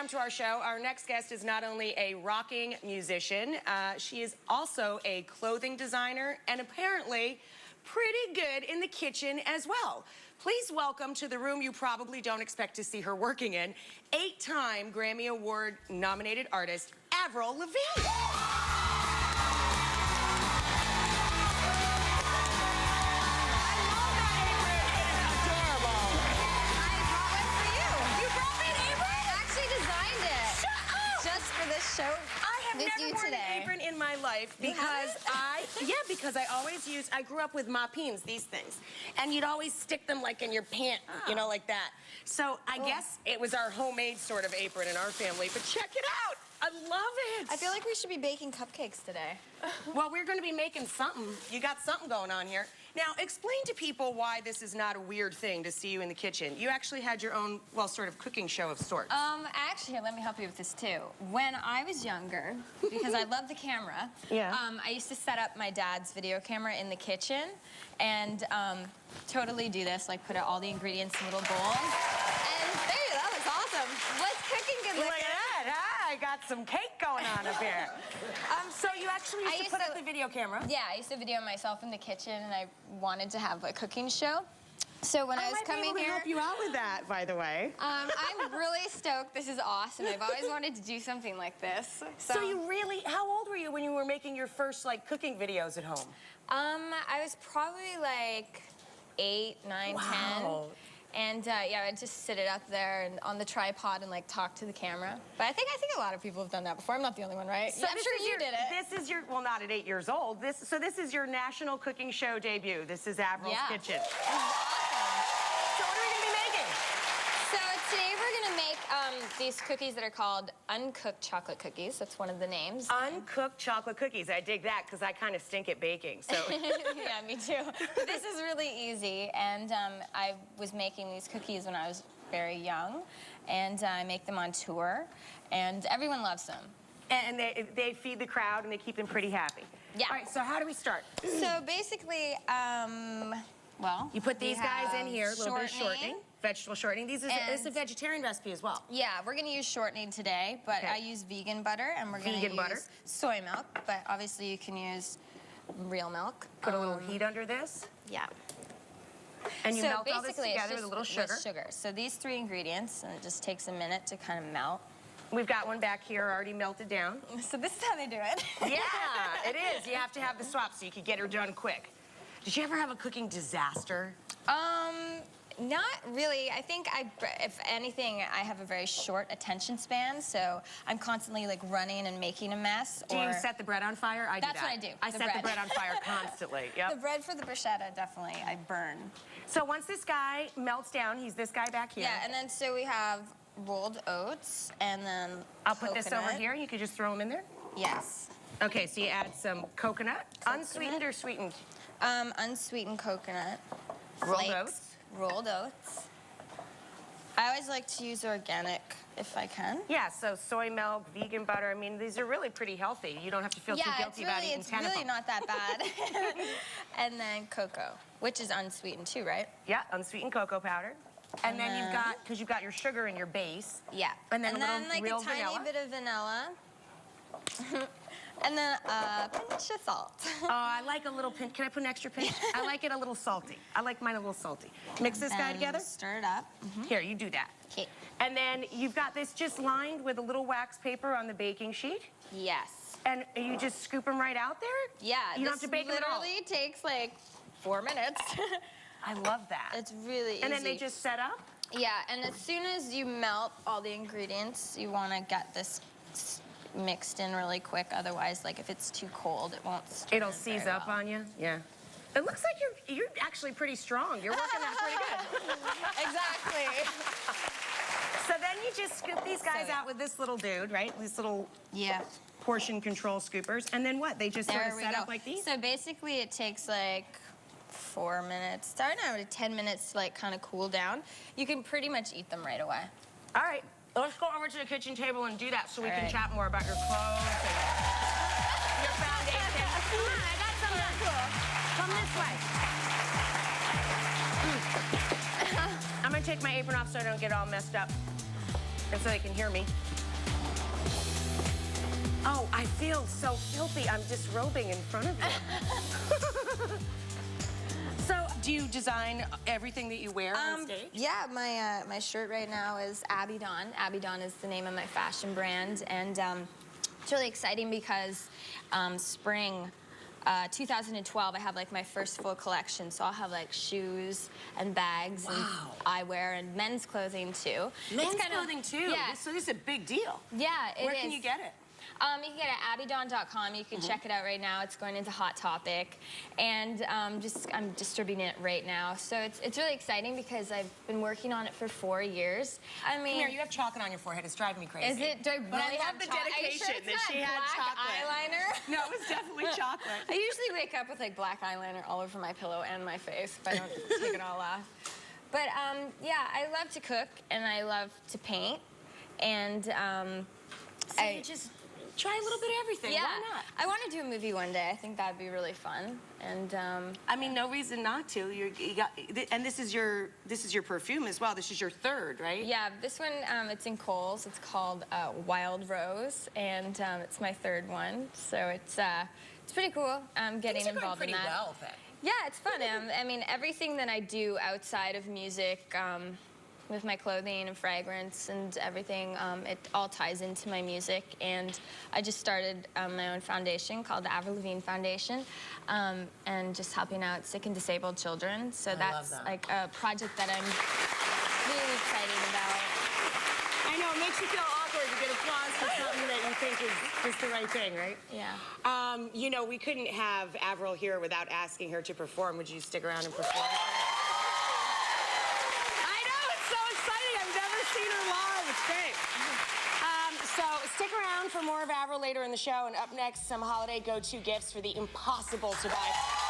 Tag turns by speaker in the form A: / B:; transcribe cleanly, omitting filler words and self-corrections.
A: come to our show. Our next guest is not only a rocking musician, she is also a clothing designer and apparently pretty good in the kitchen as well. Please welcome to the room you probably don't expect to see her working in, 8-time Grammy Award nominated artist, Avril Lavigne.
B: Show
A: I have never worn an apron in my life because I always I grew up with mopines, these things, and you'd always stick them like in your pant, you know, like that. So I guess it was our homemade sort of apron in our family, but check it out. I love it.
B: I feel like we should be baking cupcakes today.
A: Well, we're going to be making something. You got something going on here. Now, explain to people why this is not a weird thing to see you in the kitchen. You actually had your own, well, sort of cooking show of sorts.
B: Actually, let me help you with this, too. When I was younger, because I love the camera, I used to set up my dad's video camera in the kitchen and totally do this, like put out all the ingredients in little bowls. And there you go, that was awesome. What's cooking good looking?
A: Look at that, I got some cake going on up here. So you actually used to put out the video camera?
B: Yeah, I used to video myself in the kitchen, and I wanted to have a cooking show. So when I was coming here,
A: to help you out with that, by the way.
B: I'm really stoked. This is awesome. I've always wanted to do something like this.
A: So you really, how old were you when you were making your first like cooking videos at home?
B: I was probably like 8, 9, 10. And yeah, I'd just sit it up there and on the tripod and like talk to the camera. But I think a lot of people have done that before. I'm not the only one, right?
A: So
B: yeah, I'm sure you did it.
A: This is your, well, not at 8 years old. So this is your national cooking show debut. This is Avril's Kitchen. So what are we gonna be making?
B: So today we're gonna make these cookies that are called uncooked chocolate cookies. That's one of the names.
A: Uncooked chocolate cookies. I dig that because I kind of stink at baking. So
B: yeah, me too. But this is really easy, and I was making these cookies when I was very young, and I make them on tour, and everyone loves them.
A: And they feed the crowd and they keep them pretty happy.
B: Yeah.
A: All right. So how do we start?
B: So basically, well,
A: you put these guys in here, a little bit of shortening, vegetable shortening. This is a vegetarian recipe as well.
B: Yeah, we're gonna use shortening today, but I use vegan butter, and we're gonna use soy milk, but obviously you can use real milk.
A: Put a little heat under this.
B: Yeah.
A: And you melt all this together with a little sugar.
B: With sugar. So these 3 ingredients, and it just takes a minute to kind of melt.
A: We've got one back here already melted down.
B: So this is how they do it.
A: Yeah, it is. You have to have the swap so you can get her done quick. Did you ever have a cooking disaster?
B: Not really. I think if anything, I have a very short attention span, so I'm constantly like running and making a mess.
A: Do you set the bread on fire? I do that.
B: That's what I do.
A: I set the bread on fire constantly. Yep.
B: The bread for the bruschetta, definitely, I burn.
A: So once this guy melts down, he's this guy back here.
B: Yeah, and then so we have rolled oats, and then
A: I'll put this over here. You could just throw them in there?
B: Yes.
A: Okay, so you add some coconut. Unsweetened or sweetened?
B: Unsweetened coconut.
A: Rolled oats.
B: Rolled oats. I always like to use organic if I can.
A: Yeah, so soy milk, vegan butter. I mean, these are really pretty healthy. You don't have to feel too guilty about eating 10 of them.
B: Yeah, it's really not that bad. And then cocoa, which is unsweetened too, right?
A: Yeah, unsweetened cocoa powder. And then you've got, because you've got your sugar in your base.
B: Yeah.
A: And then
B: like
A: real
B: a tiny
A: vanilla.
B: bit of vanilla. And then a pinch of salt.
A: Oh, I like a little pinch. Can I put an extra pinch? I like it a little salty. I like mine a little salty. Mix this guy together.
B: Stir it up.
A: Here, you do that.
B: Okay.
A: And then you've got this just lined with a little wax paper on the baking sheet.
B: Yes.
A: And you just scoop them right out there?
B: Yeah.
A: You don't have to bake them at all.
B: Literally takes like 4 minutes.
A: I love that.
B: It's really easy.
A: And then they just set up?
B: Yeah, and as soon as you melt all the ingredients, you want to get this mixed in really quick. Otherwise, like if it's too cold, it won't stir.
A: It'll seize up on you. Yeah. It looks like you're actually pretty strong. You're working out pretty good.
B: Exactly.
A: So then you just scoop these guys out with this little dude, right? These little portion control scoopers. And then what? They just sort of set up like these?
B: So basically it takes like 4 minutes, I don't know, 10 minutes to like kind of cool down. You can pretty much eat them right away.
A: All right. Let's go over to the kitchen table and do that so we can chat more about your clothes and your foundation. Come on, I got some done. Come this way. I'm going to take my apron off so I don't get all messed up. and so they can hear me. Oh, I feel so filthy. I'm disrobing in front of you. So, do you design everything that you wear on stage?
B: Yeah, my shirt right now is Abby Dawn. Abby Dawn is the name of my fashion brand, and it's really exciting because spring 2012, I have like my first full collection, so I'll have like shoes and bags and eyewear and men's clothing too.
A: Men's clothing too?
B: Yeah.
A: So this is a big deal.
B: Yeah, it is.
A: Where can you get it?
B: You can get it at abbydawn.com. You can check it out right now. It's going into Hot Topic. And I'm distributing it right now. So it's really exciting because I've been working on it for 4 years. I mean...
A: Come here, you have chocolate on your forehead. It's driving me crazy.
B: Is it? Do I really
A: but I love
B: have
A: the dedication that she had chocolate.
B: Eyeliner?
A: No, it was definitely chocolate.
B: I usually wake up with like black eyeliner all over my pillow and my face if I don't take it all off. But yeah, I love to cook and I love to paint. And
A: so you just... try a little bit of everything.
B: Yeah.
A: Why not?
B: I want to do a movie one day. I think that'd be really fun. And
A: I mean, no reason not to. You got, and this is your perfume as well. This is your third, right?
B: yeah, this one it's in Kohl's. It's called Wild Rose, and it's my third one. So it's pretty cool. Getting involved in that.
A: Well, then.
B: Yeah, it's fun. I mean, everything that I do outside of music. With my clothing and fragrance and everything, it all ties into my music. And I just started my own foundation called the Avril Lavigne Foundation, and just helping out sick and disabled children. So that's like a project that I'm really excited about.
A: I know, it makes you feel awkward to get applause for something that you think is just the right thing, right?
B: Yeah.
A: You know, we couldn't have Avril here without asking her to perform. Would you stick around and perform? So stick around for more of Avril later in the show, and up next, some holiday go-to gifts for the impossible to buy.